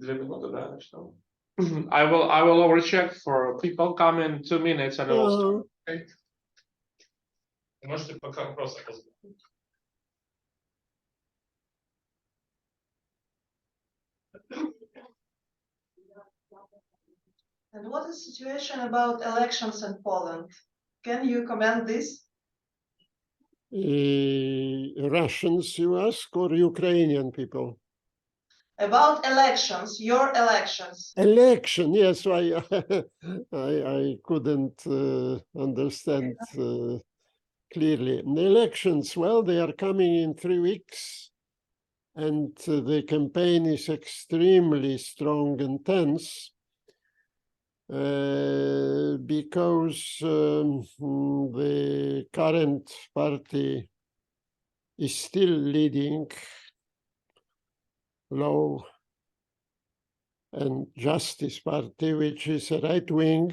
2 минуты, да, что? I will overcheck for people come in 2 minutes and I will start. Okay? Можете пока вопросы позвать. And what is the situation about elections in Poland? Can you comment this? Russians, you ask, or Ukrainian people? About elections, your elections. Election, yes, I couldn't understand clearly. The elections, well, they are coming in 3 weeks, and the campaign is extremely strong and tense. Because the current party is still leading, Law and Justice Party, which is a right wing.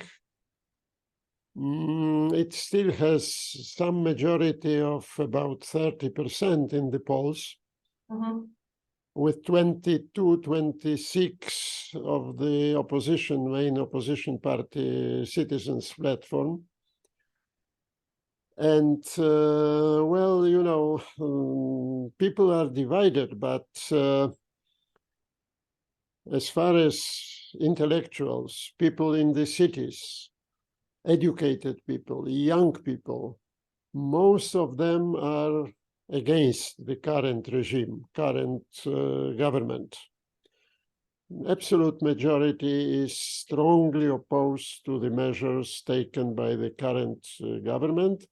It still has some majority of about 30% in the polls. Mm-hmm. With 22, 26 of the main opposition party, Citizens Platform. And, well, you know, people are divided, but as far as intellectuals, people in the cities, educated people, young people, most of them are against the current regime, current government. Absolute majority is strongly opposed to the measures taken by the current government,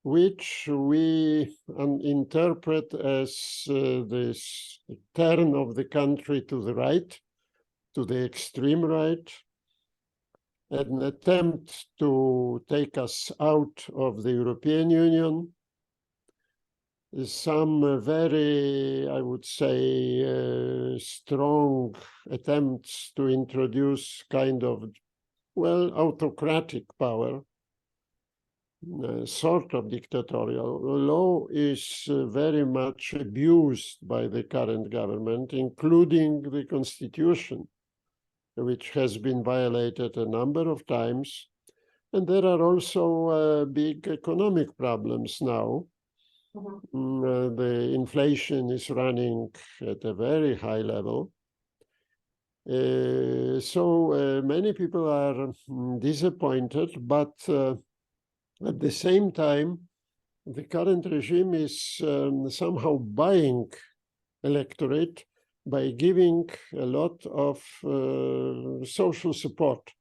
which we interpret as this turn of the country to the right, to the extreme right, an attempt to take us out of the European Union, some very, I would say, strong attempts to introduce kind of, well, autocratic power, sort of dictatorial. Law is very much abused by the current government, including the constitution, which has been violated a number of times. And there are also big economic problems now. Mm-hmm. The inflation is running at a very high level. So many people are disappointed, but at the same time, the current regime is somehow buying electorate by giving a lot of social support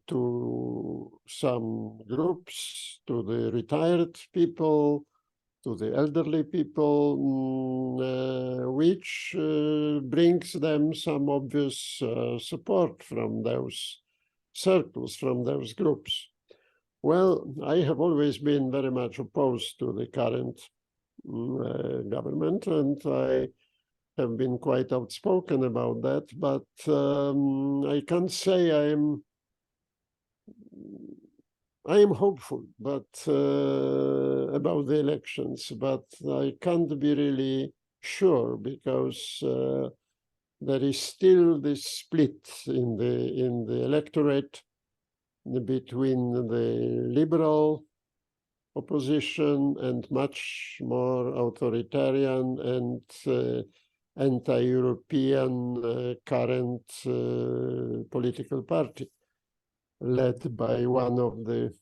to some groups, to the retired people, to the elderly people, which brings them some obvious support from those circles, from those groups. Well, I have always been very much opposed to the current government, and I have been quite outspoken about that, but I can't say I am hopeful, but about the elections, but I can't be really sure because there is still this split in the electorate between the liberal opposition and much more authoritarian and anti-European current political party, led by one of the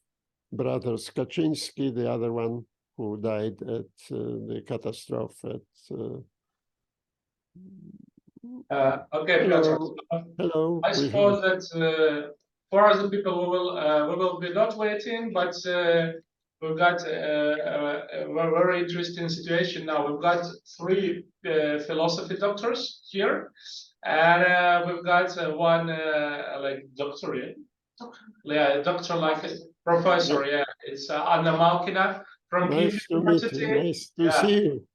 brothers Kaczynski, the other one who died at the catastrophe at... Okay, hello. Piotr. Hello. I suppose that for other people we will be not waiting, but we've got a very interesting situation now. We've got 3 philosophy doctors here, and we've got one like doctorate. Yeah, doctor like professor. Yeah, it's Anna Malkina from Nice to meet you. Nice to see you.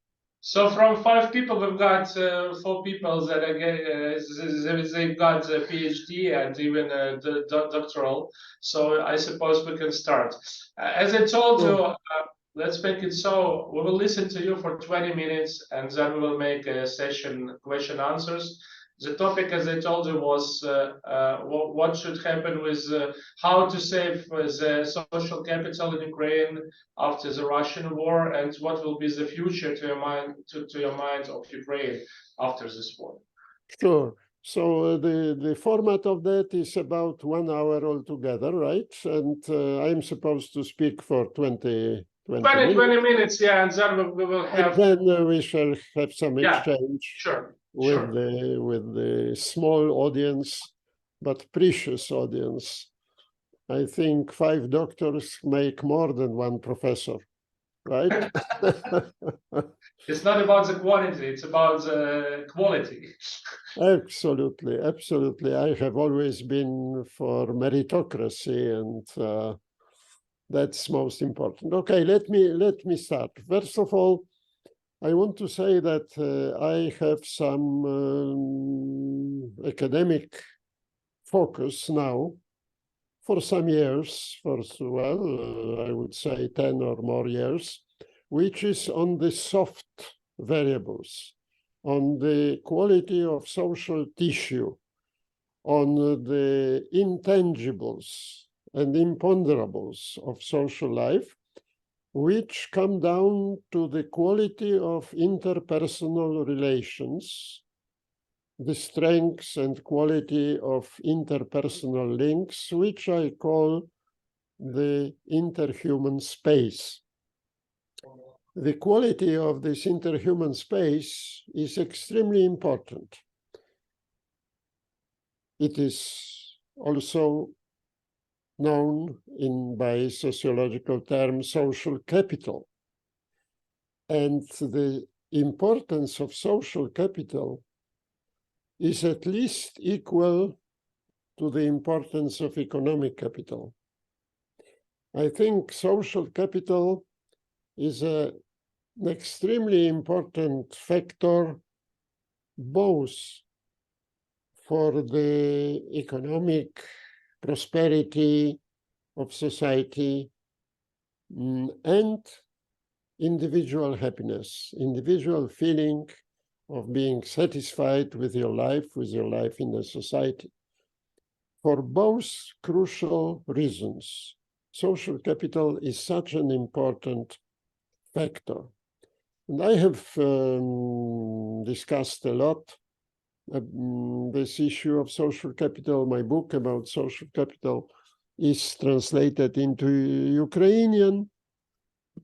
So from 5 people, we've got 4 people that they've got a PhD and even the doctoral. So I suppose we can start. As I told you, let's make it so. We will listen to you for 20 minutes and then we will make a session question answers. The topic, as I told you, was what should happen with how to save the social capital in Ukraine after the Russian war, and what will be the future to your mind of Ukraine after this war. Sure. So the format of that is about 1 hour altogether, right? And I'm supposed to speak for 20 minutes, yeah, and then we will have. And then we shall have some Yeah, exchange sure. with the small audience, but precious audience. I think 5 doctors make more than 1 professor, right? It's not about the quantity, it's about the quality. Absolutely, absolutely. I have always been for meritocracy, and that's most important. Okay, let me start. First of all, I want to say that I have some academic focus now for some years, I would say 10 or more years, which is on the soft variables, on the quality of social tissue, on the intangibles and imponderables of social life, which come down to the quality of interpersonal relations, the strengths and quality of interpersonal links, which I call the interhuman space. The quality of this interhuman space is extremely important. It is also known by sociological terms social capital. And the importance of social capital is at least equal to the importance of economic capital. I think social capital is an extremely important factor both for the economic prosperity of society and individual happiness, individual feeling of being satisfied with your life in the society. For both crucial reasons, social capital is such an important factor. And I have discussed a lot this issue of social capital. My book about social capital is translated into Ukrainian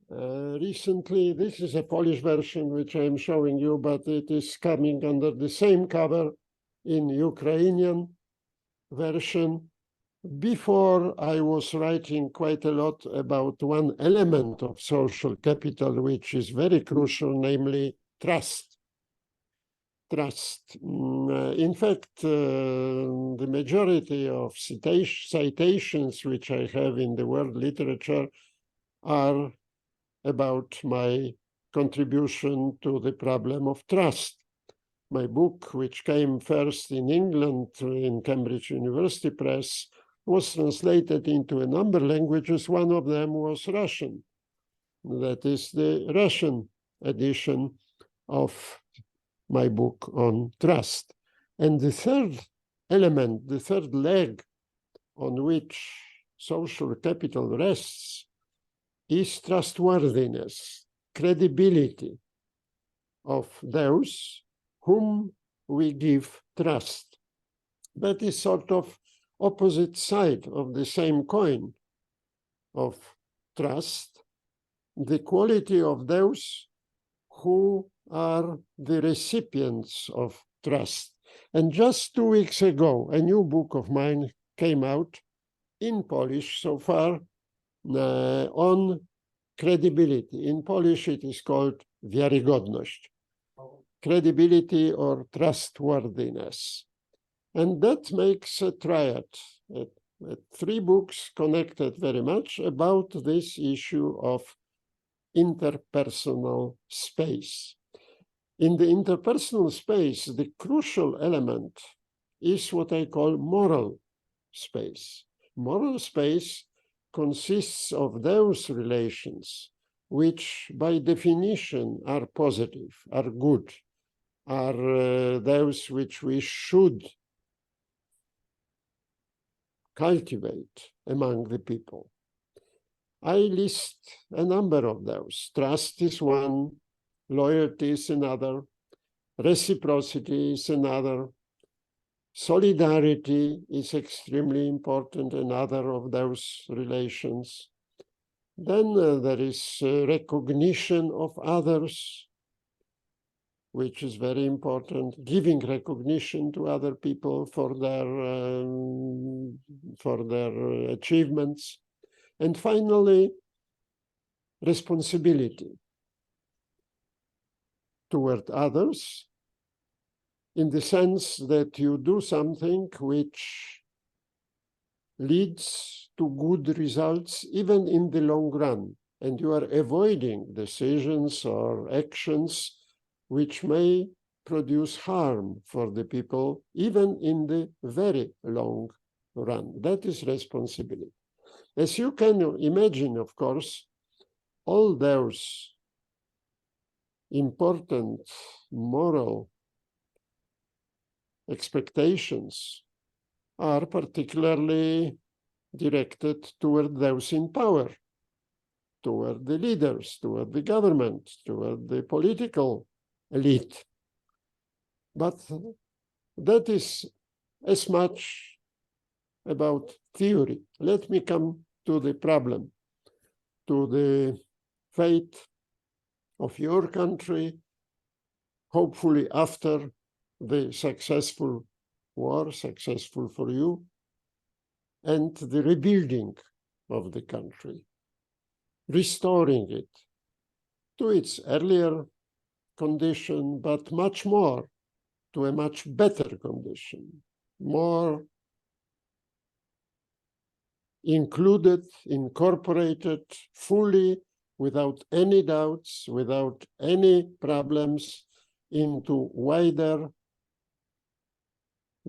recently. This is a Polish version which I am showing you, but it is coming under the same cover in Ukrainian version. Before, I was writing quite a lot about one element of social capital, which is very crucial, namely trust. Trust. In fact, the majority of citations which I have in the world literature are about my contribution to the problem of trust. My book, which came first in England in Cambridge University Press, was translated into a number of languages. One of them was Russian. That is the Russian edition of my book on trust. And the third element, the third leg on which social capital rests is trustworthiness, credibility of those whom we give trust. That is sort of opposite side of the same coin of trust, the quality of those who are the recipients of trust. And just 2 weeks ago, a new book of mine came out in Polish so far on credibility. In Polish, it is called wiarygodność, credibility or trustworthiness. And that makes a triad, 3 books connected very much about this issue of interpersonal space. In the interpersonal space, the crucial element is what I call moral space. Moral space consists of those relations which by definition are positive, are good, are those which we should cultivate among the people. I list a number of those. Trust is one, loyalty is another, reciprocity is another, solidarity is extremely important, another of those relations. Then there is recognition of others, which is very important, giving recognition to other people for their achievements. And finally, responsibility toward others, in the sense that you do something which leads to good results, even in the long run, and you are avoiding decisions or actions which may produce harm for the people, even in the very long run. That is responsibility. As you can imagine, of course, all those important moral expectations are particularly directed toward those in power, toward the leaders, toward the government, toward the political elite. But that is as much about theory. Let me come to the problem, to the fate of your country, hopefully after the successful war, successful for you, and the rebuilding of the country, restoring it to its earlier condition, but much more to a much better condition, more included, incorporated fully, without any doubts, without any problems, into wider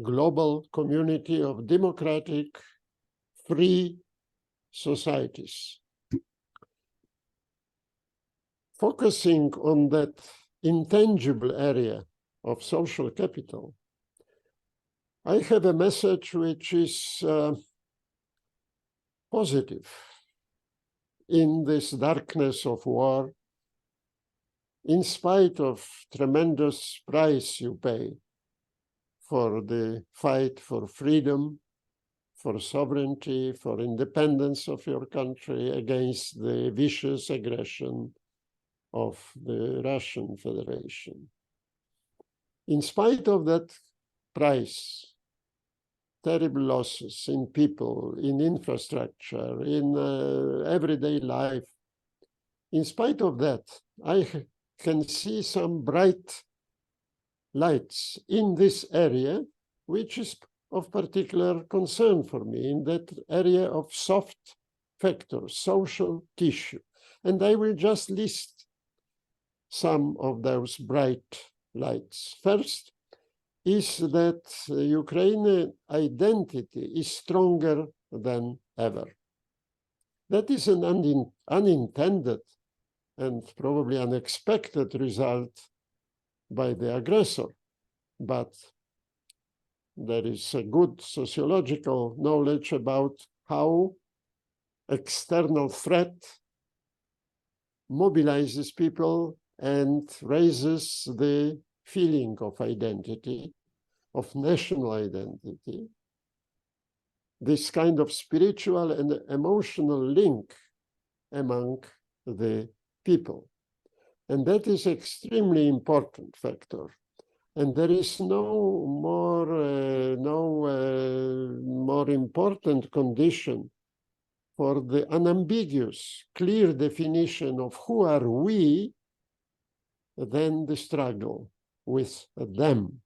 global community of democratic, free societies. Focusing on that intangible area of social capital, I have a message which is positive in this darkness of war, in spite of tremendous price you pay for the fight for freedom, for sovereignty, for independence of your country against the vicious aggression of the Russian Federation. In spite of that price, terrible losses in people, in infrastructure, in everyday life, in spite of that, I can see some bright lights in this area, which is of particular concern for me, in that area of soft factors, social tissue. And I will just list some of those bright lights. First is that Ukrainian identity is stronger than ever. That is an unintended and probably unexpected result by the aggressor, but there is a good sociological knowledge about how external threat mobilizes people and raises the feeling of identity, of national identity, this kind of spiritual and emotional link among the people. And that is extremely important factor. And there is no more important condition for the unambiguous, clear definition of who are we than the struggle with them,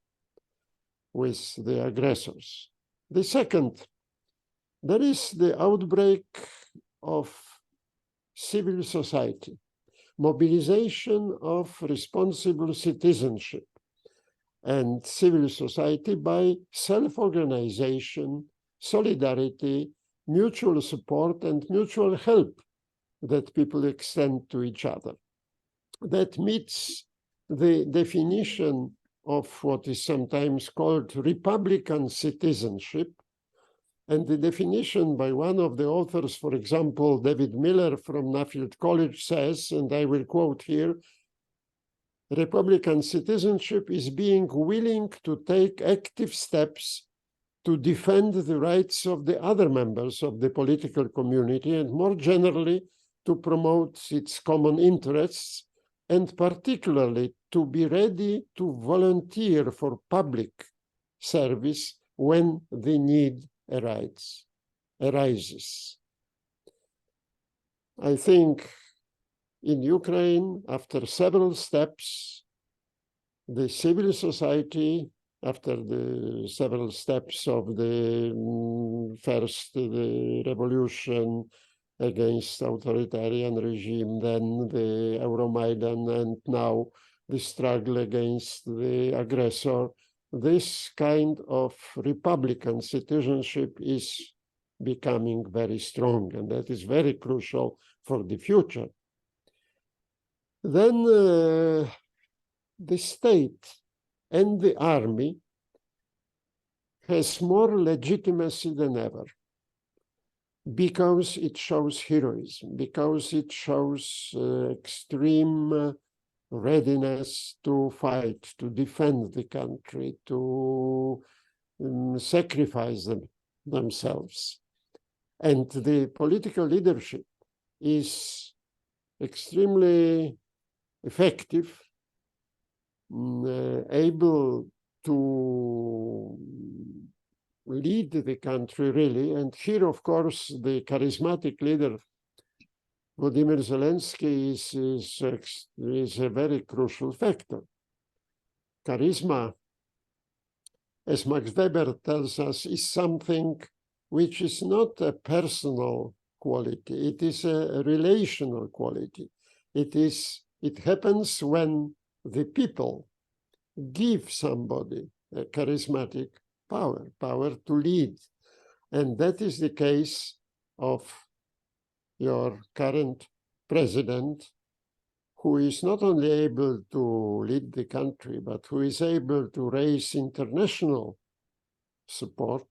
with the aggressors. The second, there is the outbreak of civil society, mobilization of responsible citizenship and civil society by self-organization, solidarity, mutual support, and mutual help that people extend to each other. That meets the definition of what is sometimes called Republican citizenship. And the definition by one of the authors, for example, David Miller from Nuffield College says, and I will quote here, Republican citizenship is being willing to take active steps to defend the rights of the other members of the political community and more generally to promote its common interests, and particularly to be ready to volunteer for public service when the need arises. I think in Ukraine, after several steps, the civil society, after the several steps of the first the revolution against authoritarian regime, then the Euromaidan, and now the struggle against the aggressor, this kind of Republican citizenship is becoming very strong, and that is very crucial for the future. Then the state and the army has more legitimacy than ever because it shows heroism, because it shows extreme readiness to fight, to defend the country, to sacrifice themselves. And the political leadership is extremely effective, able to lead the country really. And here, of course, the charismatic leader, Vladimir Zelensky, is a very crucial factor. Charisma, as Max Weber tells us, is something which is not a personal quality. It is a relational quality. It happens when the people give somebody a charismatic power to lead. And that is the case of your current president, who is not only able to lead the country, but who is able to raise international support,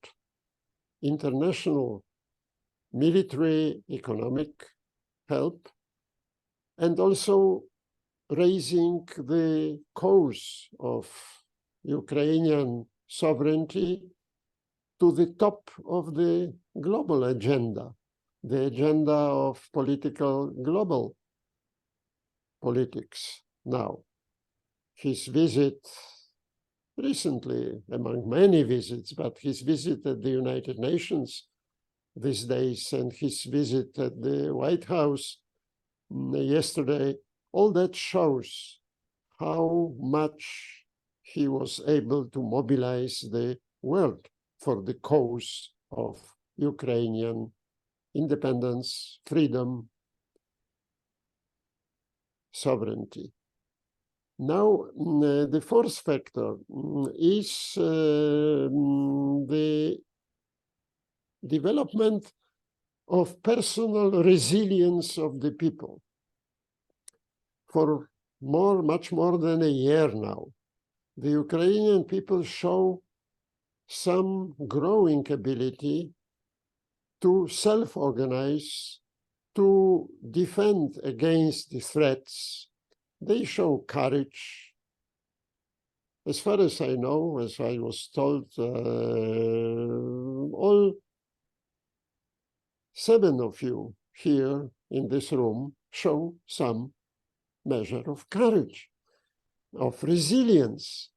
international military, economic help, and also raising the cause of Ukrainian sovereignty to the top of the global agenda, the agenda of global politics now. His visit recently, among many visits, but his visit at the United Nations these days and his visit at the White House yesterday, all that shows how much he was able to mobilize the world for the cause of Ukrainian independence, freedom, sovereignty. Now, the fourth factor is the development of personal resilience of the people. For much more than a year now, the Ukrainian people show some growing ability to self-organize, to defend against the threats. They show courage. As far as I know, as I was told, all 7 of you here in this room show some measure of courage, of resilience.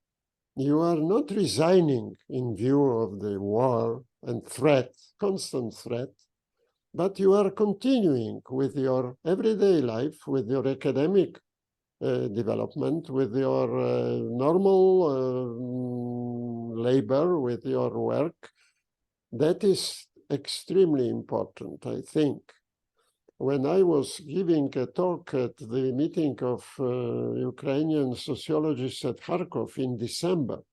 You are not resigning in view of the war and threat, constant threat, but you are continuing with your everyday life, with your academic development, with your normal labor, with your work. That is extremely important, I think. When I was giving a talk at the meeting of Ukrainian sociologists at Kharkov in December,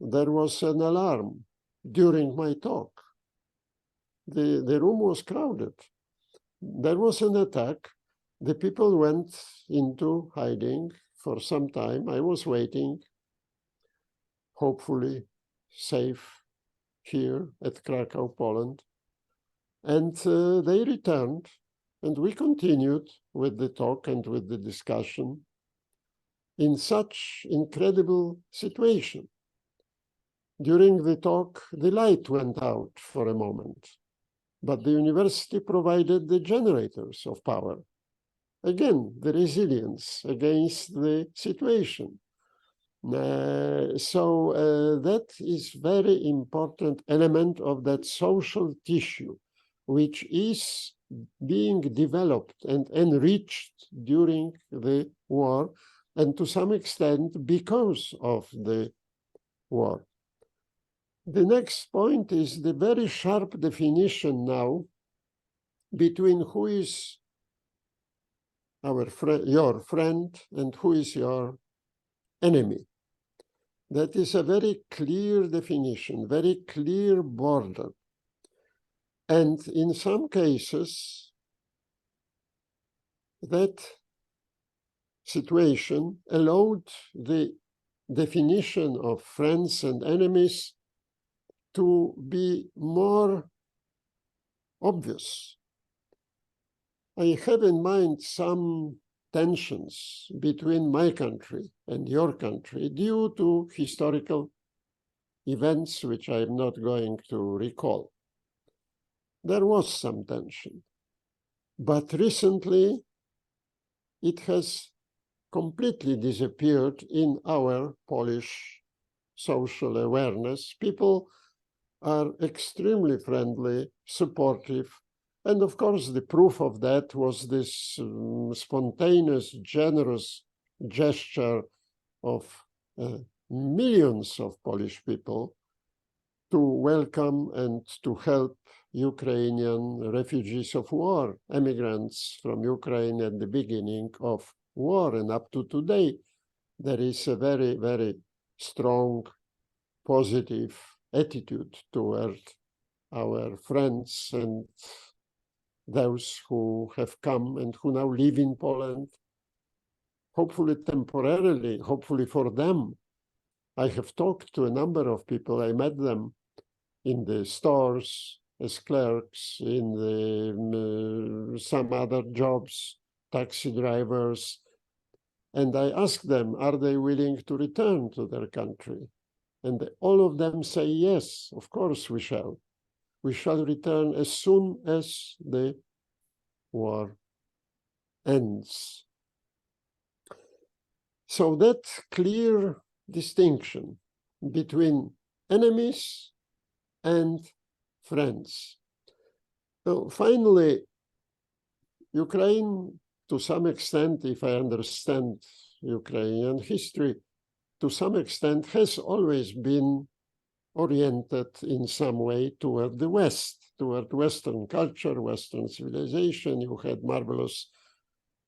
there was an alarm during my talk. The room was crowded. there was an attack. The people went into hiding for some time. I was waiting, hopefully safe here at Krakow, Poland. And they returned, and we continued with the talk and with the discussion in such incredible situation. During the talk, the light went out for a moment, but the university provided the generators of power. Again, the resilience against the situation. That is very important element of that social tissue, which is being developed and enriched during the war, and to some extent because of the war. The next point is the very sharp definition now between who is your friend and who is your enemy. That is a very clear definition, very clear border. And in some cases, that situation allowed the definition of friends and enemies to be more obvious. I have in mind some tensions between my country and your country due to historical events which I am not going to recall. There was some tension, but recently it has completely disappeared in our Polish social awareness. People are extremely friendly, supportive, and of course the proof of that was this spontaneous, generous gesture of millions of Polish people to welcome and to help Ukrainian refugees of war, immigrants from Ukraine at the beginning of war. And up to today, there is a very, very strong, positive attitude toward our friends and those who have come and who now live in Poland, hopefully temporarily, hopefully for them. I have talked to a number of people. I met them in the stores, as clerks, in the, some other jobs, taxi drivers, and I asked them, are they willing to return to their country? And all of them say, yes, of course we shall. We shall return as soon as the war ends. So that clear distinction between enemies and friends. So finally, Ukraine, to some extent, if I understand Ukrainian history, to some extent has always been oriented in some way toward the West, toward Western culture, Western civilization. You had marvelous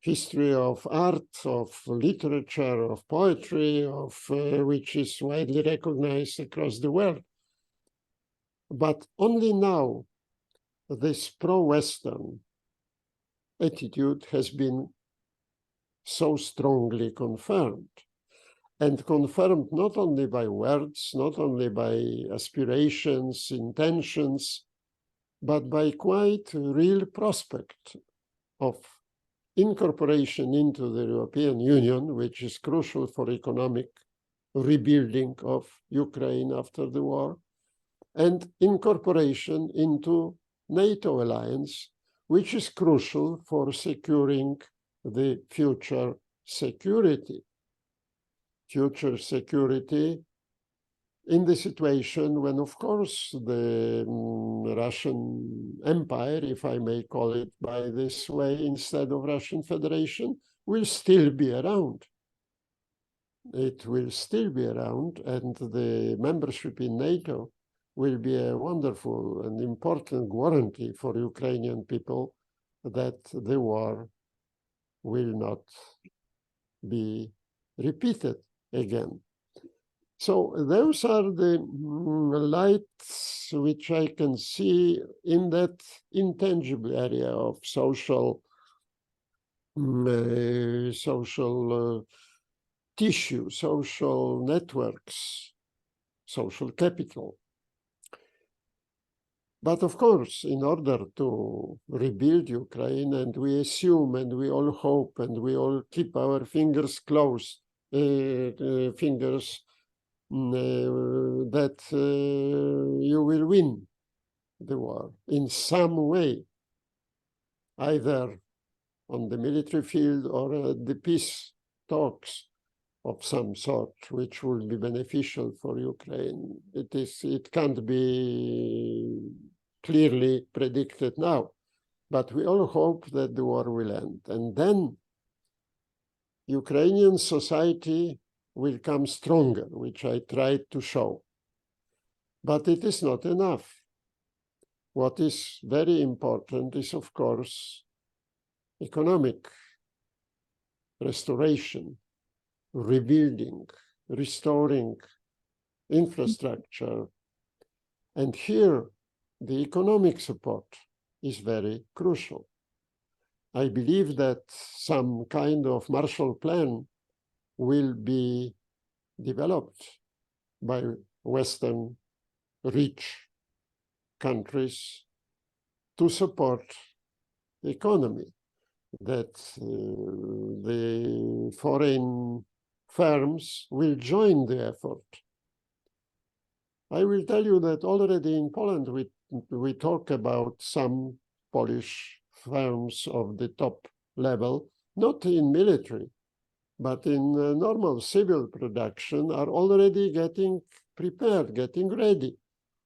history of art, of literature, of poetry, of which is widely recognized across the world. But only now, this pro-Western attitude has been so strongly confirmed. And confirmed not only by words, not only by aspirations, intentions, but by quite real prospect of incorporation into the European Union, which is crucial for economic rebuilding of Ukraine after the war, and incorporation into NATO alliance, which is crucial for securing the future security. Future security in the situation when, of course, the Russian Empire, if I may call it by this way, instead of Russian Federation, will still be around. It will still be around, and the membership in NATO will be a wonderful and important guarantee for Ukrainian people that the war will not be repeated again. So those are the lights which I can see in that intangible area of social tissue, social networks, social capital. But of course, in order to rebuild Ukraine, and we assume and we all hope and we all keep our fingers closed, that you will win the war in some way, either on the military field or at the peace talks of some sort, which will be beneficial for Ukraine. It can't be clearly predicted now, but we all hope that the war will end. And then Ukrainian society will come stronger, which I tried to show. But it is not enough. What is very important is, of course, economic restoration, rebuilding, restoring infrastructure. And here, the economic support is very crucial. I believe that some kind of Marshall Plan will be developed by Western rich countries to support the economy, that the foreign firms will join the effort. I will tell you that already in Poland we talk about some Polish firms of the top level, not in military, but in normal civil production, are already getting prepared, getting ready.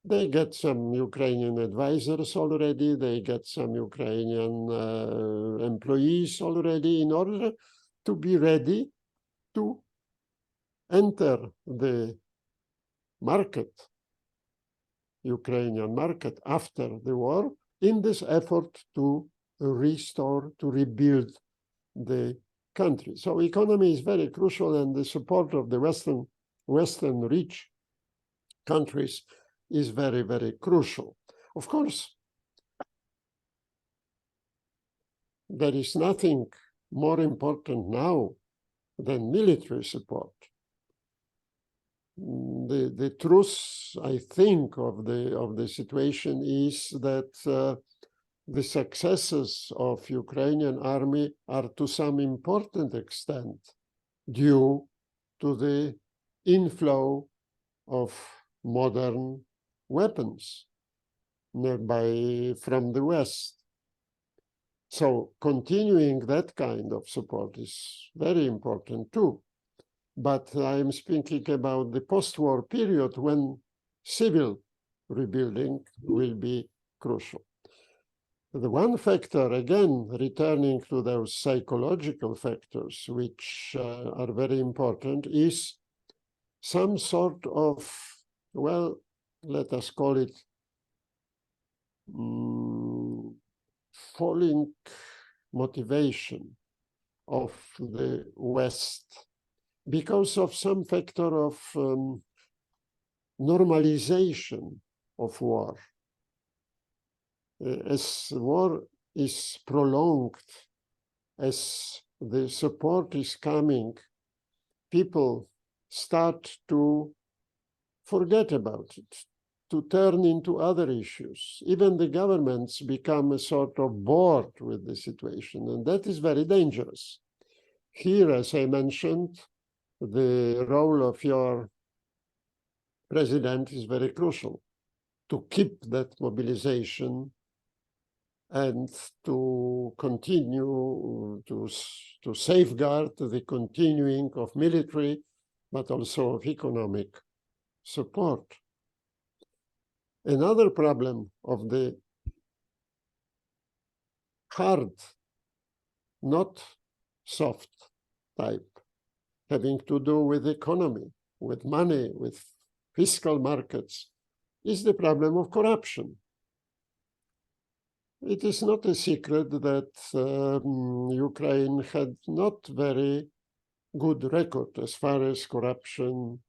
They get some Ukrainian advisors already, they get some Ukrainian employees already in order to be ready to enter the market, Ukrainian market after the war, in this effort to restore, to rebuild the country. So economy is very crucial, and the support of the Western rich countries is very, very crucial. Of course, there is nothing more important now than military support. The truth, I think, of the situation is that the successes of Ukrainian army are to some important extent due to the inflow of modern weapons from the West. So continuing that kind of support is very important too. But I'm speaking about the post-war period when civil rebuilding will be crucial. The one factor, again, returning to those psychological factors, which are very important, is some sort of, well, let us call it falling motivation of the West because of some factor of normalization of war. As war is prolonged, as the support is coming, people start to forget about it, to turn into other issues. Even the governments become a sort of bored with the situation, and that is very dangerous. Here, as I mentioned, the role of your president is very crucial, to keep that mobilization and to continue to safeguard the continuing of military, but also of economic support. Another problem of the hard, not soft type, having to do with economy, with money, with fiscal markets, is the problem of corruption. It is not a secret that Ukraine had not very good record as far as corruption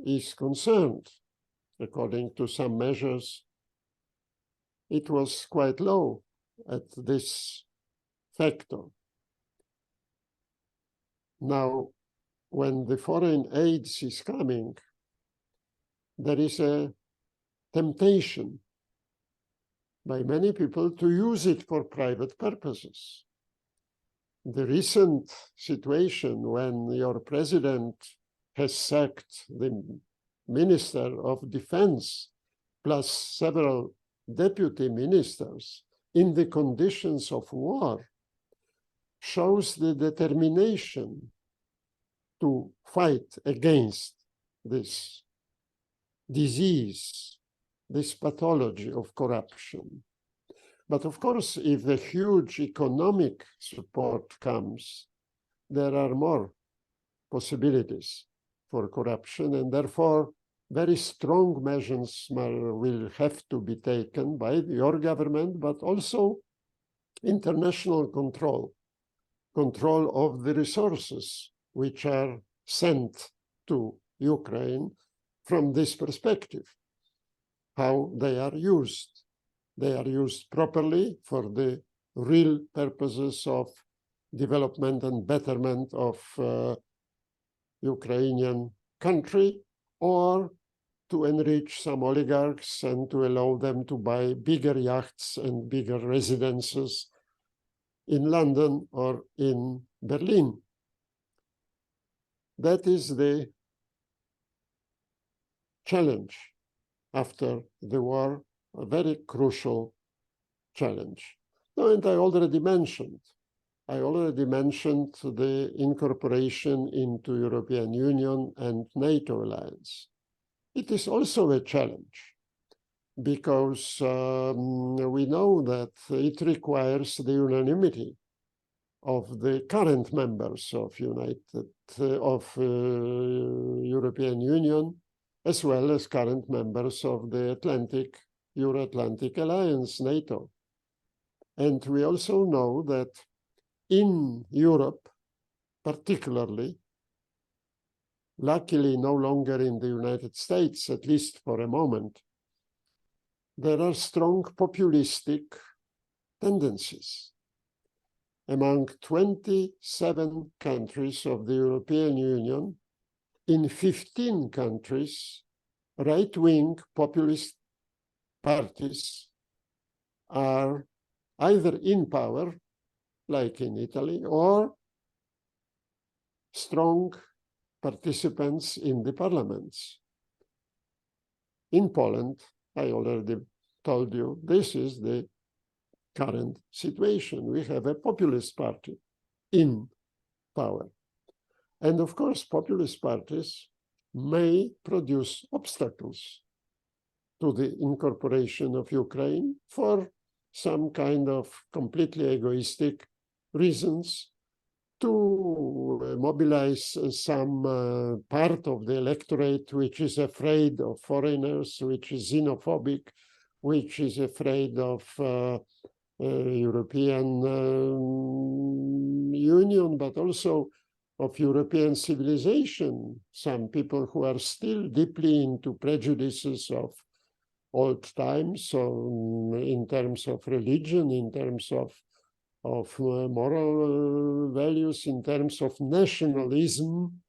is concerned, according to some measures, it was quite low at this factor. Now, when the foreign aid is coming, there is a temptation by many people to use it for private purposes. The recent situation when your president has sacked the Minister of Defense plus several deputy ministers in the conditions of war shows the determination to fight against this disease, this pathology of corruption. But of course, if the huge economic support comes, there are more possibilities for corruption, and therefore very strong measures will have to be taken by your government, but also international control of the resources which are sent to Ukraine from this perspective, how they are used. They are used properly for the real purposes of development and betterment of Ukrainian country, or to enrich some oligarchs and to allow them to buy bigger yachts and bigger residences in London or in Berlin. That is the challenge after the war, a very crucial challenge. No, and I already mentioned the incorporation into European Union and NATO alliance. It is also a challenge because we know that it requires the unanimity of the current members of European Union, as well as current members of the Euro-Atlantic Alliance, NATO. And we also know that in Europe, particularly, luckily no longer in the United States, at least for a moment, there are strong populistic tendencies. Among 27 countries of the European Union, in 15 countries, right-wing populist parties are either in power, like in Italy, or strong participants in the parliaments. In Poland, I already told you, this is the current situation. We have a populist party in power. And of course, populist parties may produce obstacles to the incorporation of Ukraine for some kind of completely egoistic reasons, to mobilize some part of the electorate which is afraid of foreigners, which is xenophobic, which is afraid of European Union, but also of European civilization. Some people who are still deeply into prejudices of old times, so in terms of religion, in terms of moral values, in terms of nationalism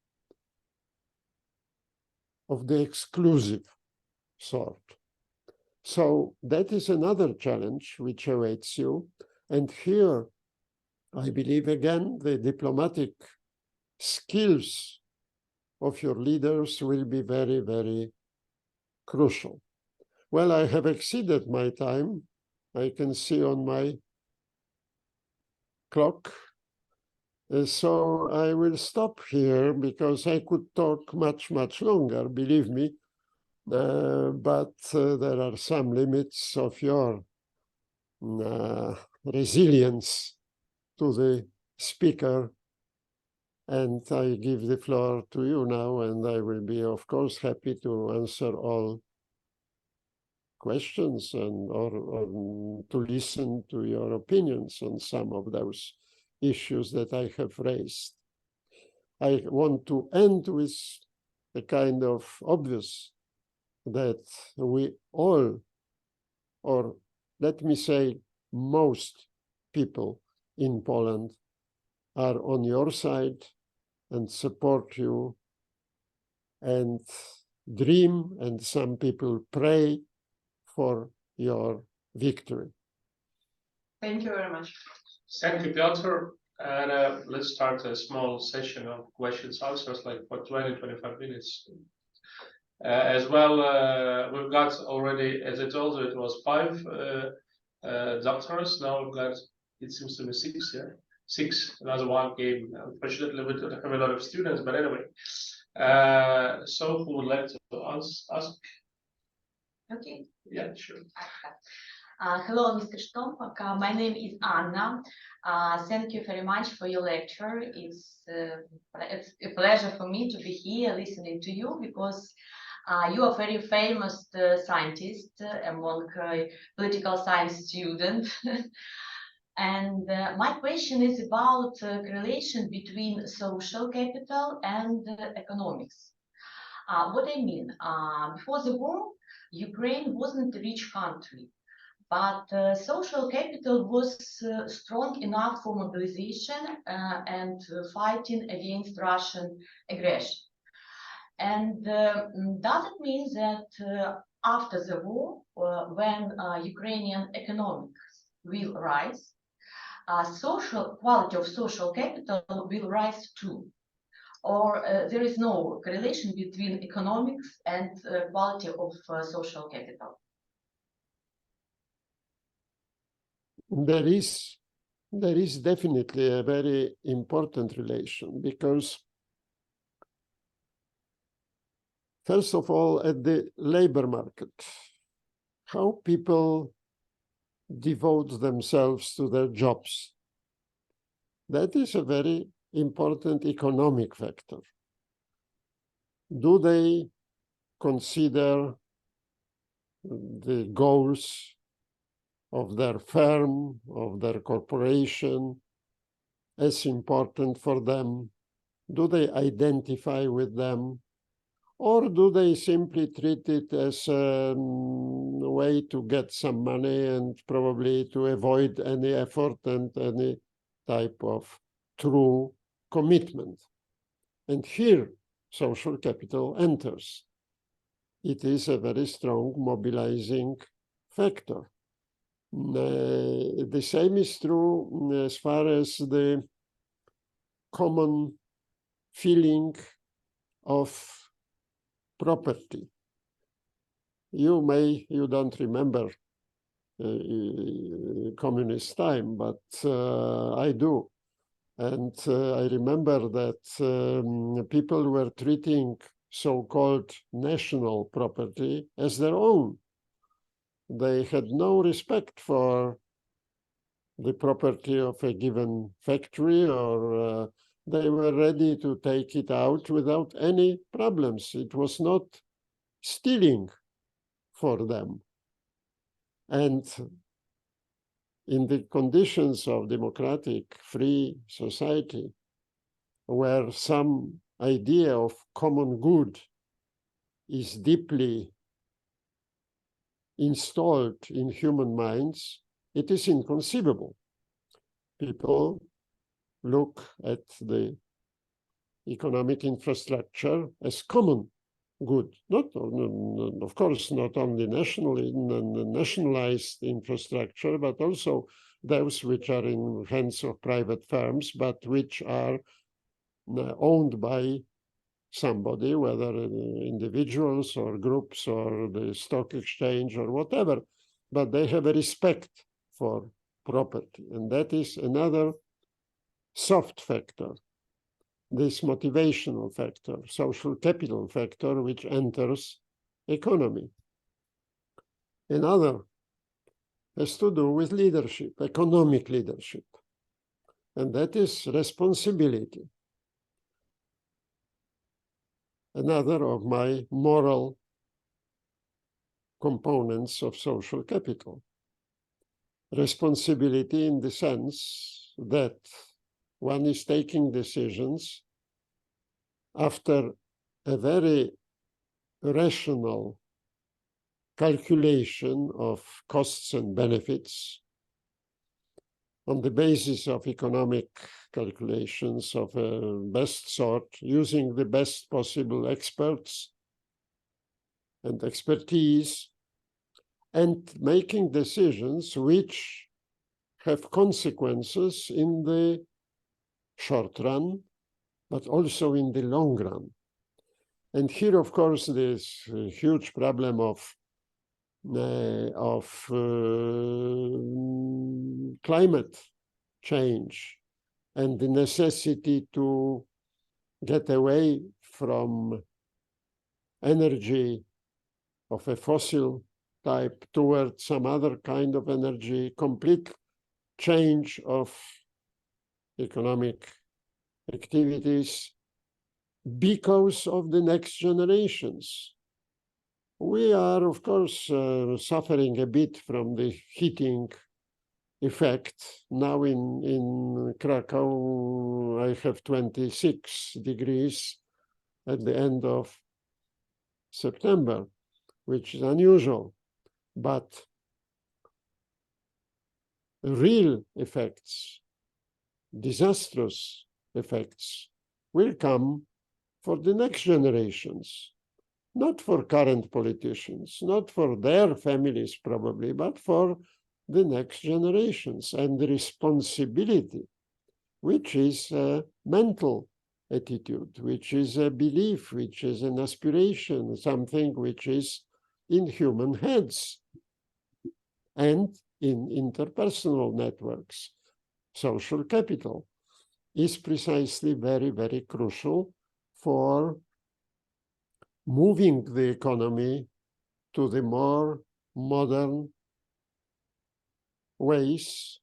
of the exclusive sort. So that is another challenge which awaits you. And here, I believe, again, the diplomatic skills of your leaders will be very, very crucial. Well, I have exceeded my time. I can see on my clock. So I will stop here because I could talk much, much longer, believe me. But there are some limits of your resilience to the speaker. And I give the floor to you now, and I will be, of course, happy to answer all questions and or to listen to your opinions on some of those issues that I have raised. I want to end with a kind of obvious that we all, or let me say most people in Poland are on your side and support you and dream, and some people pray for your victory. Thank you very much. Thank you, Piotr. And let's start a small session of questions answers, like for 20-25 minutes. As well, we've got already, as I told you, it was 5 doctors. Now we've got, it seems to be 6, yeah? 6, another one came. Unfortunately, we don't have a lot of students, but anyway. So who would like to ask? Okay. Yeah, sure. Hello, Mr. Штомпк. My name is Anna. Thank you very much for your lecture. It's a pleasure for me to be here listening to you, because you are a very famous scientist among political science students. And my question is about correlation between social capital and economics. What I mean, before the war, Ukraine wasn't a rich country, but social capital was strong enough for mobilization and fighting against Russian aggression. And does it mean that after the war, when Ukrainian economics will rise, quality of social capital will rise too? Or there is no correlation between economics and quality of social capital? There is definitely a very important relation, because first of all, at the labor market, how people devote themselves to their jobs, that is a very important economic factor. Do they consider the goals of their firm, of their corporation, as important for them? Do they identify with them? Or do they simply treat it as a way to get some money and probably to avoid any effort and any type of true commitment? And here, social capital enters. It is a very strong mobilizing factor. The same is true as far as the common feeling of property. You don't remember communist time, but I do. And I remember that people were treating so-called national property as their own. They had no respect for the property of a given factory, or they were ready to take it out without any problems. It was not stealing for them. And in the conditions of democratic, free society, where some idea of common good is deeply installed in human minds, it is inconceivable. People look at the economic infrastructure as common good, not, of course, not only nationalized infrastructure, but also those which are in hands of private firms, but which are owned by somebody, whether individuals or groups or the stock exchange or whatever, but they have a respect for property. And that is another soft factor, this motivational factor, social capital factor, which enters economy. Another has to do with leadership, economic leadership, and that is responsibility. Another of my moral components of social capital. Responsibility in the sense that one is taking decisions after a very rational calculation of costs and benefits on the basis of economic calculations of a best sort, using the best possible experts and expertise, and making decisions which have consequences in the short run, but also in the long run. And here, of course, there's a huge problem of climate change and the necessity to get away from energy of a fossil type towards some other kind of energy, complete change of economic activities because of the next generations. We are, of course, suffering a bit from the heating effect. Now in Krakow, I have 26 degrees at the end of September, which is unusual, but real effects, disastrous effects, will come for the next generations. Not for current politicians, not for their families probably, but for the next generations. And the responsibility, which is a mental attitude, which is a belief, which is an aspiration, something which is in human heads and in interpersonal networks. Social capital is precisely very, very crucial for moving the economy to the more modern ways,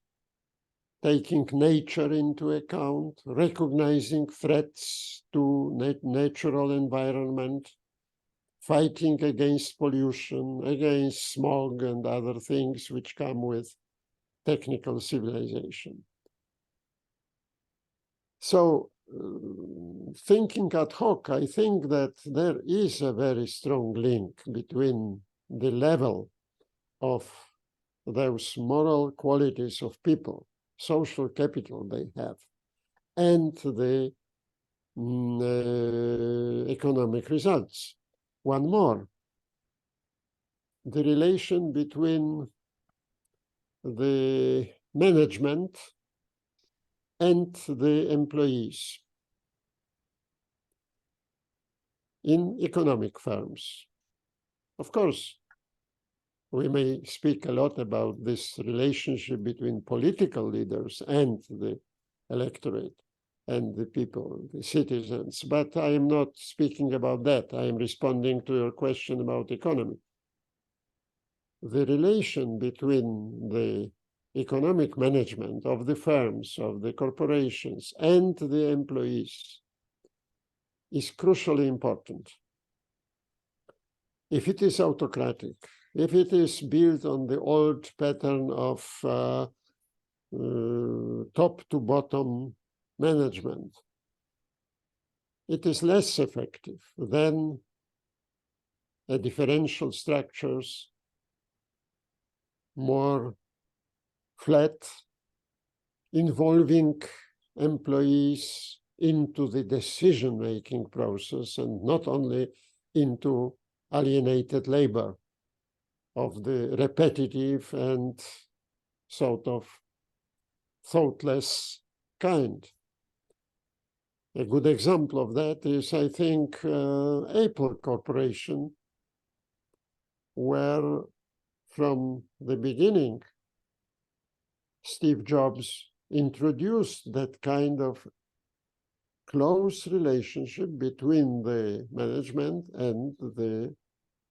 taking nature into account, recognizing threats to natural environment, fighting against pollution, against smog and other things which come with technical civilization. So, thinking ad hoc, I think that there is a very strong link between the level of those moral qualities of people, social capital they have, and the economic results. One more, the relation between the management and the employees in economic firms. Of course, we may speak a lot about this relationship between political leaders and the electorate and the people, the citizens, but I am not speaking about that. I am responding to your question about economy. The relation between the economic management of the firms, of the corporations, and the employees is crucially important. If it is autocratic, if it is built on the old pattern of top to bottom management, it is less effective than a differential structures, more flat, involving employees into the decision-making process and not only into alienated labor of the repetitive and sort of thoughtless kind. A good example of that is, I think, Apple Corporation, where from the beginning, Steve Jobs introduced that kind of close relationship between the management and the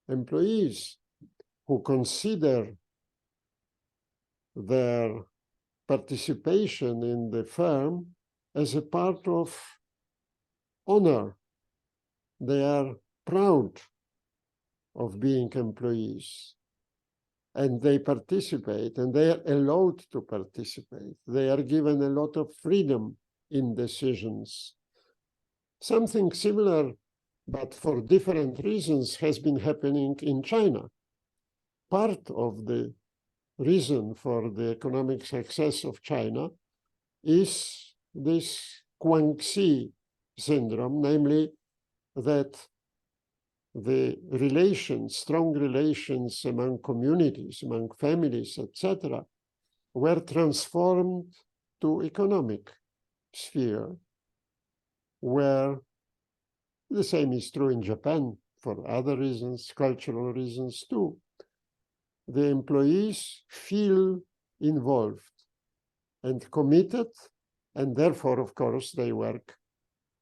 employees, who consider their participation in the firm as a part of honor. They are proud of being employees, and they participate, and they are allowed to participate. They are given a lot of freedom in decisions. Something similar but for different reasons has been happening in China. Part of the reason for the economic success of China is this Guangxi syndrome, namely that the relations, strong relations among communities, among families, etc., were transformed to economic sphere, where the same is true in Japan for other reasons, cultural reasons too. The employees feel involved and committed, and therefore, of course, they work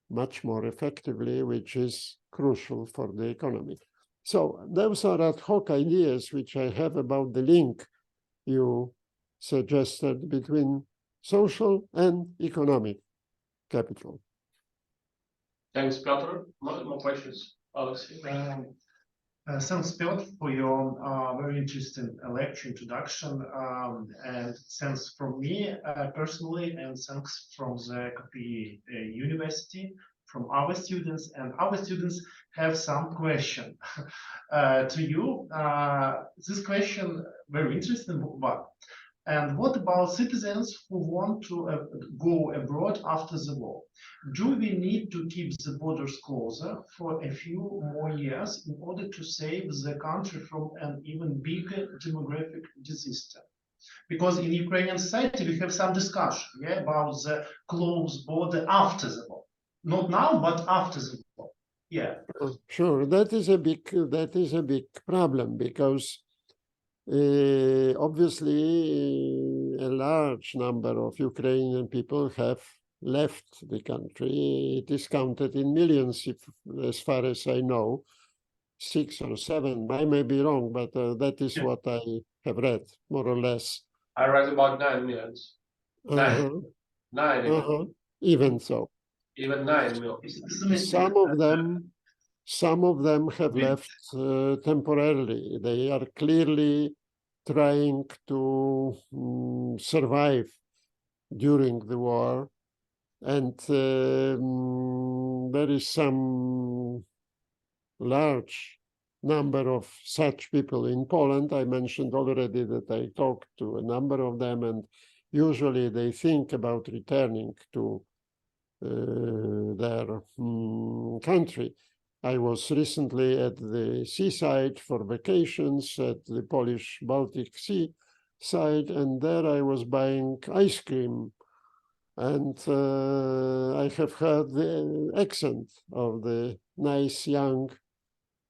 much more effectively, which is crucial for the economy. So those are ad hoc ideas which I have about the link you suggested between social and economic capital. Thanks, Piotr. More questions, Alexei? Thanks, Piotr, for your very interesting lecture introduction, and thanks from me personally, and thanks from the KPI University, from our students. And our students have some question to you. This question very interesting one. And what about citizens who want to go abroad after the war? Do we need to keep the borders closer for a few more years in order to save the country from an even bigger demographic disaster? Because in Ukrainian society, we have some discussion about the closed border after the war. Not now, but after the war. Yeah. Sure, that is a big problem, because obviously a large number of Ukrainian people have left the country. It is counted in millions, as far as I know, 6 or 7. I may be wrong, but that is what I have read, more or less. I read about 9 million. Nine. Even so. Even 9 million. Some of them have left temporarily. They are clearly trying to survive during the war, and there is some large number of such people in Poland. I mentioned already that I talked to a number of them, and usually they think about returning to their country. I was recently at the seaside for vacations at the Polish Baltic Sea side, and there I was buying ice cream, and I have heard the accent of the nice young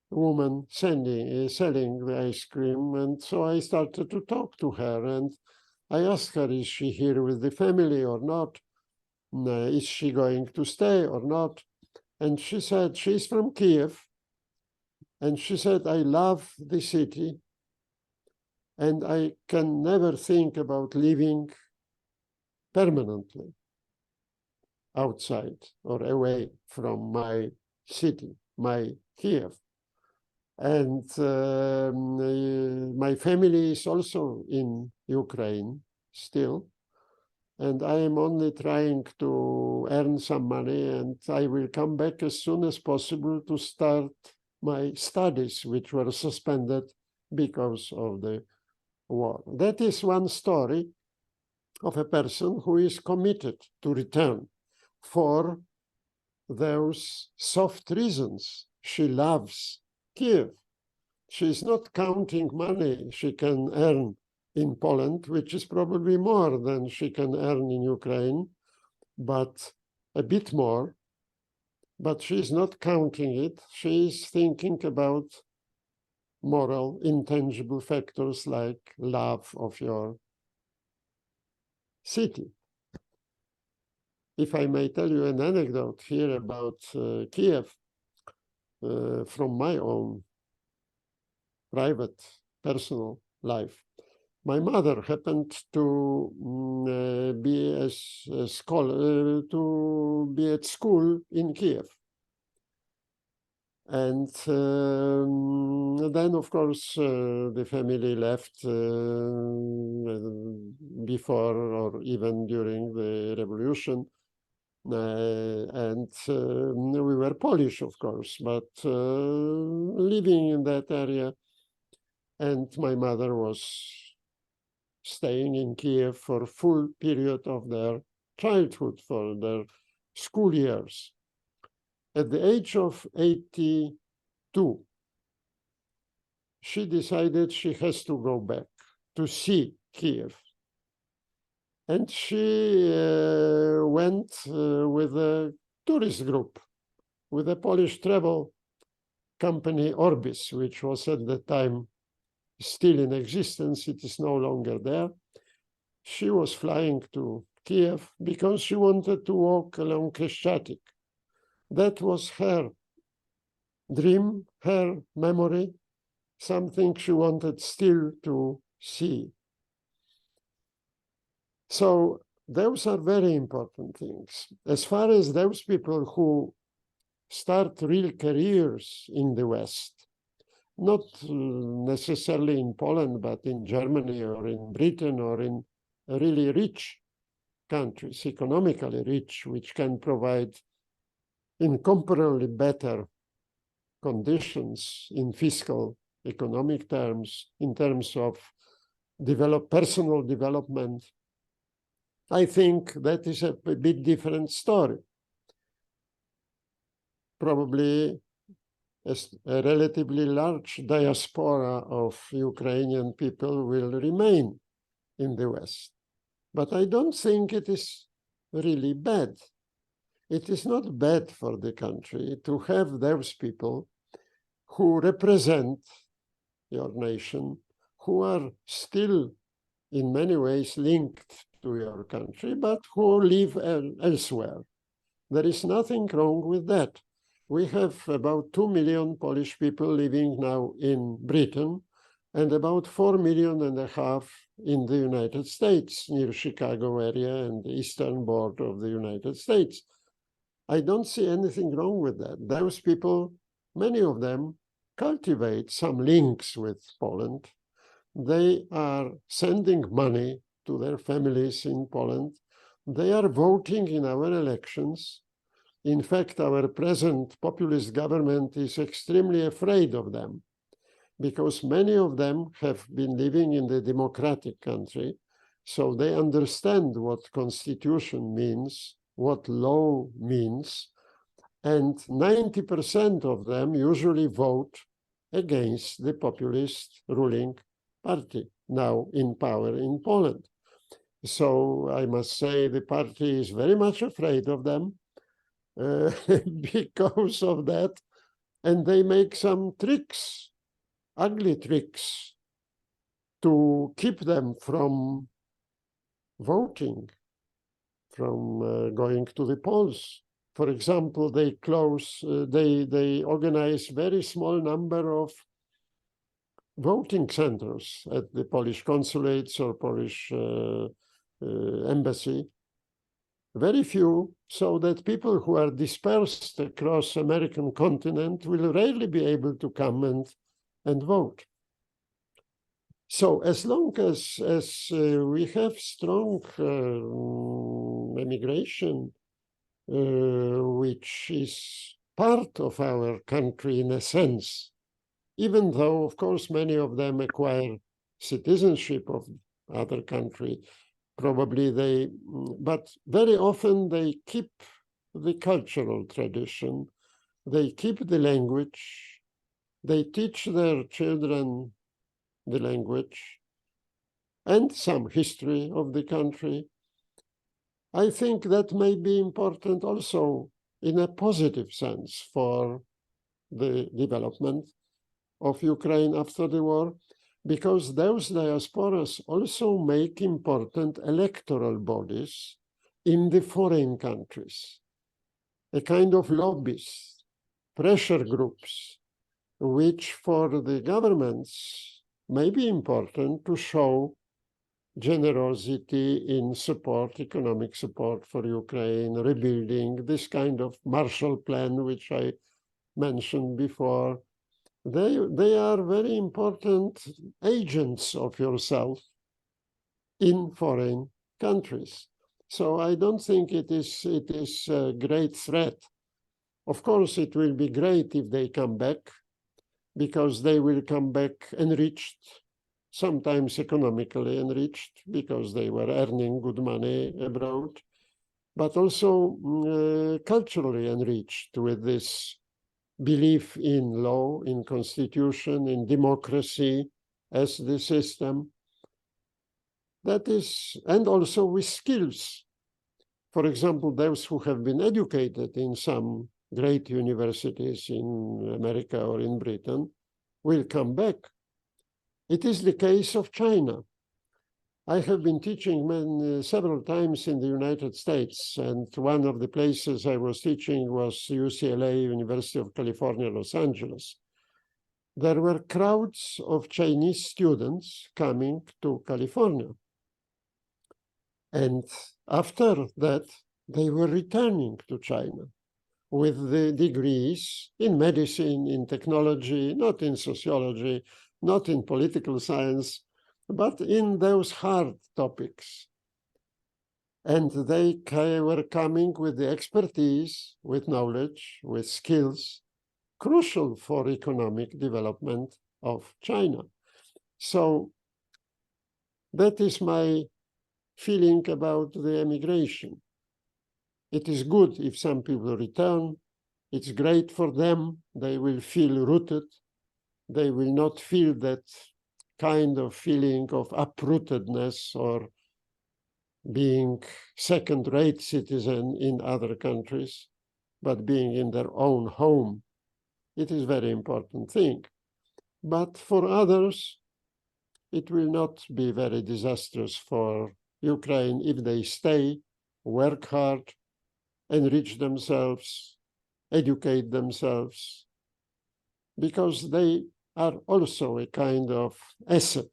woman selling the ice cream, and so I started to talk to her, and I asked her, is she here with the family or not? Is she going to stay or not? And she said she's from Kiev, and she said, I love the city, and I can never think about living permanently outside or away from my city, my Kiev. And my family is also in Ukraine still. And I am only trying to earn some money, and I will come back as soon as possible to start my studies, which were suspended because of the war. That is one story of a person who is committed to return for those soft reasons. She loves Kiev. She is not counting money she can earn in Poland, which is probably more than she can earn in Ukraine, but a bit more. But she's not counting it. She is thinking about moral, intangible factors like love of your city. If I may tell you an anecdote here about Kiev, from my own private, personal life. My mother happened to be at school in Kiev, and then, of course, the family left before or even during the revolution, and we were Polish, of course, but living in that area. And my mother was staying in Kiev for a full period of their childhood, for their school years. At the age of 82, she decided she has to go back to see Kiev. And she went with a tourist group, with a Polish travel company, Orbis, which was at the time still in existence. It is no longer there. She was flying to Kiev because she wanted to walk along Krещатик. That was her dream, her memory, something she wanted still to see. So those are very important things. As far as those people who start real careers in the West, not necessarily in Poland, but in Germany or in Britain or in really rich countries, economically rich, which can provide incomparably better conditions in fiscal, economic terms, in terms of personal development, I think that is a bit different story. Probably a relatively large diaspora of Ukrainian people will remain in the West. But I don't think it is really bad. It is not bad for the country to have those people who represent your nation, who are still in many ways linked to your country, but who live elsewhere. There is nothing wrong with that. We have about 2 million Polish people living now in Britain and about 4.5 million in the United States, near Chicago area and the eastern border of the United States. I don't see anything wrong with that. Those people, many of them, cultivate some links with Poland. They are sending money to their families in Poland. They are voting in our elections. In fact, our present populist government is extremely afraid of them because many of them have been living in the democratic country, so they understand what constitution means, what law means, and 90% of them usually vote against the populist ruling party now in power in Poland. So I must say the party is very much afraid of them because of that, and they make some tricks, ugly tricks, to keep them from voting, from going to the polls. For example, they organize very small number of voting centers at the Polish consulates or Polish embassy, very few, so that people who are dispersed across American continent will rarely be able to come and vote. So as long as we have strong immigration, which is part of our country in a sense, even though, of course, many of them acquire citizenship of other country, probably but very often they keep the cultural tradition, they keep the language, they teach their children the language and some history of the country. I think that may be important also in a positive sense for the development of Ukraine after the war, because those diasporas also make important electoral bodies in the foreign countries, a kind of lobbies, pressure groups, which for the governments may be important to show generosity in support, economic support for Ukraine, rebuilding, this kind of Marshall Plan, which I mentioned before. They are very important agents of yourself in foreign countries. So I don't think it is a great threat. Of course, it will be great if they come back, because they will come back enriched, sometimes economically enriched, because they were earning good money abroad, but also culturally enriched with this belief in law, in constitution, in democracy as the system. That is, and also with skills. For example, those who have been educated in some great universities in America or in Britain will come back. It is the case of China. I have been teaching several times in the United States, and one of the places I was teaching was UCLA, University of California, Los Angeles. There were crowds of Chinese students coming to California. And after that, they were returning to China with the degrees in medicine, in technology, not in sociology, not in political science, but in those hard topics. And they were coming with the expertise, with knowledge, with skills, crucial for economic development of China. So that is my feeling about the emigration. It is good if some people return. It's great for them. They will feel rooted. They will not feel that kind of feeling of uprootedness or being second-rate citizen in other countries, but being in their own home. It is a very important thing. But for others, it will not be very disastrous for Ukraine if they stay, work hard, enrich themselves, educate themselves, because they are also a kind of asset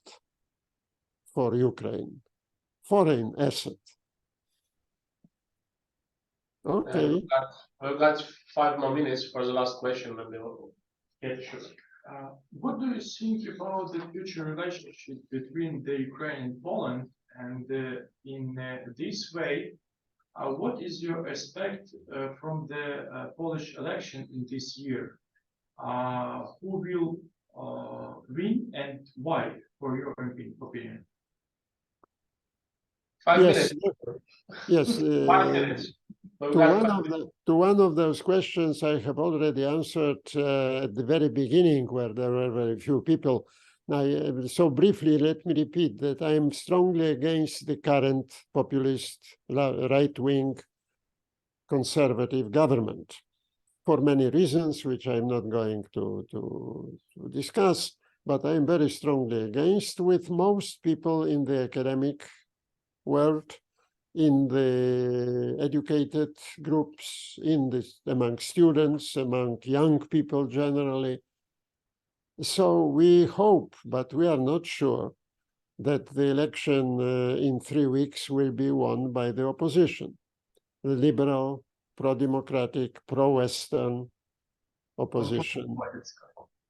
for Ukraine, foreign asset. Okay. We've got 5 more minutes for the last question. Maybe we'll get sure. What do you think about the future relationship between the Ukraine and Poland? And in this way, what is your expect from the Polish election in this year? Who will win and why, for your opinion? 5 Yes, minutes. yes. 5 minutes. We've To got one, 5 of minutes. one of those questions I have already answered at the very beginning, where there were very few people. So briefly, let me repeat that I am strongly against the current populist, right-wing, conservative government for many reasons, which I'm not going to discuss, but I'm very strongly against, with most people in the academic world, in the educated groups, among students, among young people generally. So we hope, but we are not sure, that the election in 3 weeks will be won by the opposition, the liberal, pro-democratic, pro-Western opposition,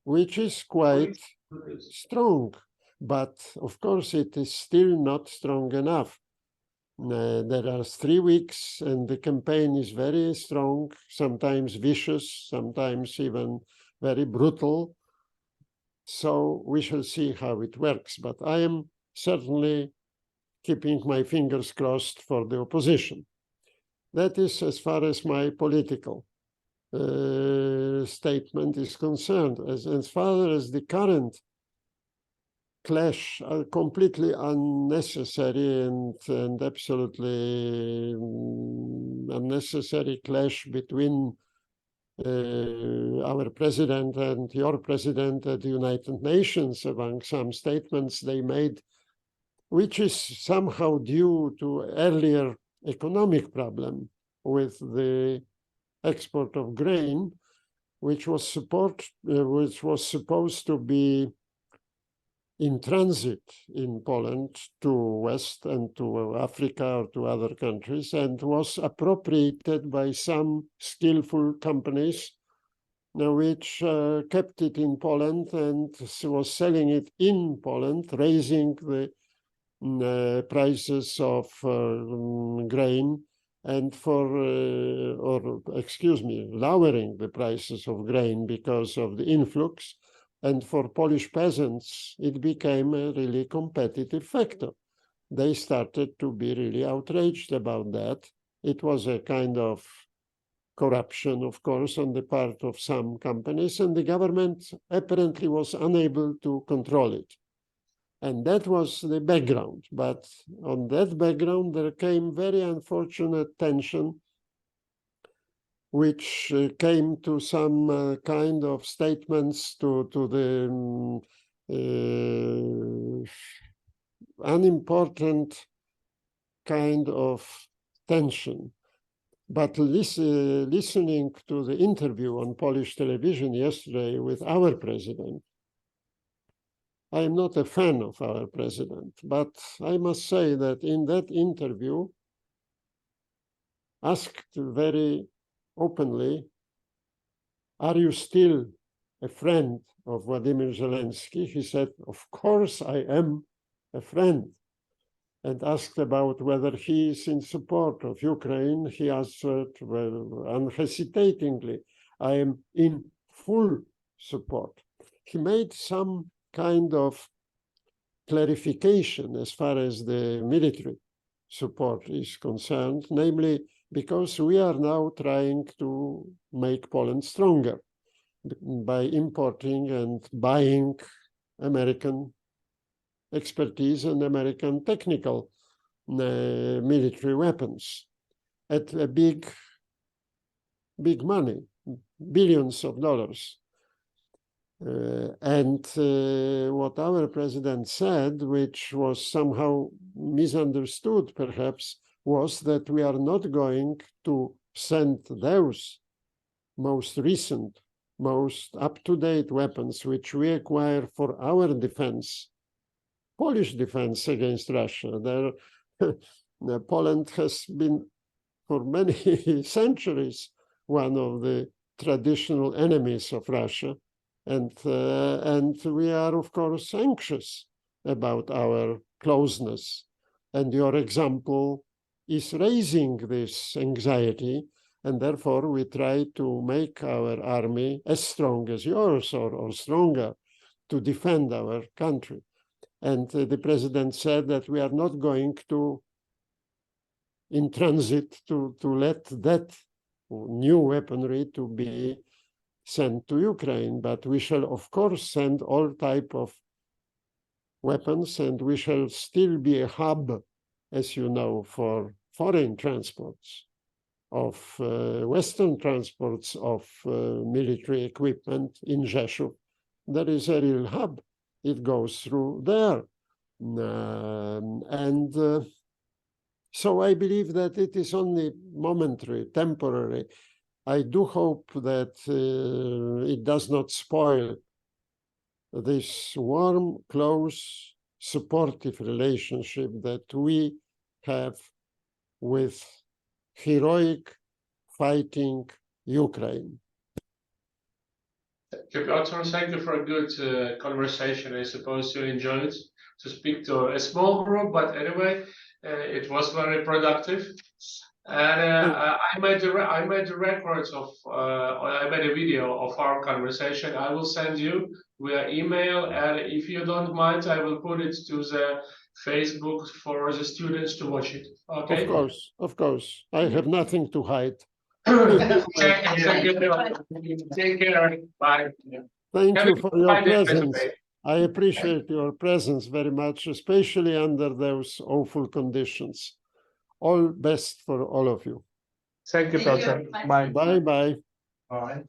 which is quite strong. But of course, it is still not strong enough. There are 3 weeks and the campaign is very strong, sometimes vicious, sometimes even very brutal. So we shall see how it works. But I am certainly keeping my fingers crossed for the opposition. That is as far as my political statement is concerned. As far as the current clash, are completely unnecessary and absolutely unnecessary clash between our president and your president at the United Nations, among some statements they made, which is somehow due to earlier economic problem with the export of grain, which was supposed to be in transit in Poland to West and to Africa or to other countries, and was appropriated by some skillful companies, which kept it in Poland and was selling it in Poland, raising the prices of grain and lowering the prices of grain because of the influx. And for Polish peasants, it became a really competitive factor. They started to be really outraged about that. It was a kind of corruption, of course, on the part of some companies, and the government apparently was unable to control it. And that was the background. But on that background, there came very unfortunate tension, which came to some kind of statements to the unimportant kind of tension. But listening to the interview on Polish television yesterday with our president, I am not a fan of our president, but I must say that in that interview, asked very openly, are you still a friend of Vladimir Zelensky? He said, of course I am a friend. And asked about whether he is in support of Ukraine, he answered well, unhesitatingly, I am in full support. He made some kind of clarification as far as the military support is concerned, namely because we are now trying to make Poland stronger by importing and buying American expertise and American technical military weapons at a big money, billions of dollars. And what our president said, which was somehow misunderstood perhaps, was that we are not going to send those most recent, most up-to-date weapons which we acquire for our defense, Polish defense against Russia. Poland has been for many centuries one of the traditional enemies of Russia. And we are, of course, anxious about our closeness. And your example is raising this anxiety. And therefore, we try to make our army as strong as yours or stronger to defend our country. And the president said that we are not going to, in transit, to let that new weaponry to be sent to Ukraine, but we shall, of course, send all type of weapons, and we shall still be a hub, as you know, for foreign transports of Western transports of military equipment in Rzeszów. There is a real hub. It goes through there. So I believe that it is only momentary, temporary. I do hope that it does not spoil this warm, close, supportive relationship that we have with heroic fighting Ukraine. Pjotr, thank you for a good conversation. I suppose you enjoyed to speak to a small group, but anyway, it was very productive. And I made the records of, I made a video of our conversation. I will send you via email, and if you don't mind, I will put it to the Facebook for the students to watch it. Okay? Of course. I have nothing to hide. Thank you. Take care. Bye. Thank you for your Have a good presence. day. I appreciate your presence very much, especially under those awful conditions. All best for all of you. Thank you, Thank you. Pjotr. Bye. Bye. Bye-bye. Bye.